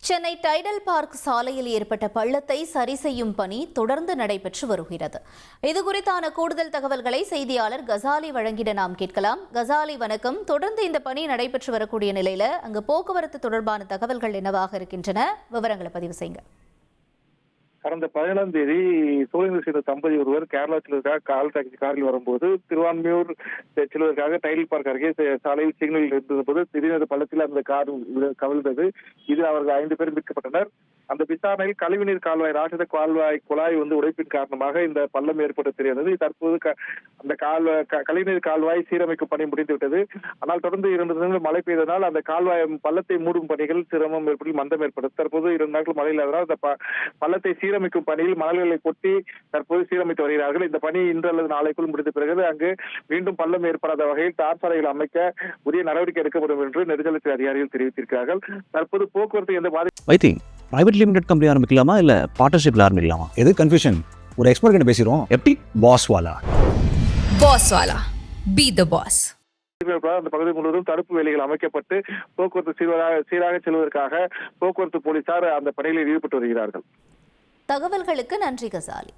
Chennai tidal park சாலையில் ஏற்பட்ட பள்ளத்தை சரி செய்யும் பணி தொடர்ந்து நடைபெற்று வருகிறது. இதுகுறித்தான கூடுதல் தகவல்களை செய்தியாளர் கசாலி வழங்கிட நாம் கேட்கலாம். கசாலி, வணக்கம். தொடர்ந்து இந்த பணி நடைபெற்று வரக்கூடிய நிலையில அங்கு போக்குவரத்து தொடர்பான தகவல்கள் என்னவாக இருக்கின்றன? விவரங்களை பதிவு செய்யுங்க. கடந்த 17ஆம் தேதி சோழங்கள் சேர்ந்த தம்பதி ஒருவர் கேரளா செல்வதற்காக கால் டாக்ஸி காரில் வரும்போது திருவான்மியூர் செல்வதற்காக டைடல் பார்க் அருகே சாலையில் சிக்னலில் இருந்தபோது திடீரென பள்ளத்தில் அந்த கார் கவிழ்ந்தது. இதில் அவர்கள் 5 பேர் மீட்கப்பட்டனர். அந்த விசாரணையில் கழிவுநீர் கால்வாய் ராட்சத குழாய் உடைப்பின் காரணமாக இந்த பள்ளம் ஏற்பட்டு தெரிந்தது. தற்போது அந்த கழிவுநீர் கால்வாய் சீரமைக்கும் பணி முடிந்துவிட்டது. ஆனால் தொடர்ந்து 2 தினங்கள் மழை பெய்ததால் அந்த கால்வாய் பள்ளத்தை மூடும் பணிகள் சிரமம் ஏற்பட்டு மந்தம் ஏற்பட்டது. தற்போது 2 நாட்கள் மழை இல்லாததால் அந்த பள்ளத்தை சீரமைக்கும் பணியில் மணல்களை கொட்டி தற்போது சீரமைத்து வருகிறார்கள். இந்த பணி இன்று அல்லது நாளைக்குள் முடிந்த பிறகு அங்கு மீண்டும் பள்ளம் ஏற்படாத வகையில் தார் சாலைகள் அமைக்க உரிய நடவடிக்கை எடுக்கப்படும் என்று நெடுஞ்சாலைத்துறை அதிகாரிகள் தெரிவித்திருக்கிறார்கள். தற்போது போக்குவரத்து எந்த பாதிப்பு பிரைவேட் லிமிடெட் கம்பெனி ஆரம்பிக்கலாமா இல்ல பார்ட்னர்ஷிப்ல ஆரம்பிக்கலாமா? எது கன்ஃபியூஷன்? ஒரு எக்ஸ்பர்ட் கிட்ட பேசிரோம். எப்படி பாஸ் வாலா பி தி பாஸ். அந்த பகுதி முழுவதும் தடுப்பு வேலிகள் அமைக்கப்பட்டு போக்குவரத்து சீராக செல்வதற்காக போக்குவரத்து போலீசார் அந்த பணிகளில் ஈடுபட்டு வருகிறார்கள். தகவல்களுக்கு நன்றி கசாலி.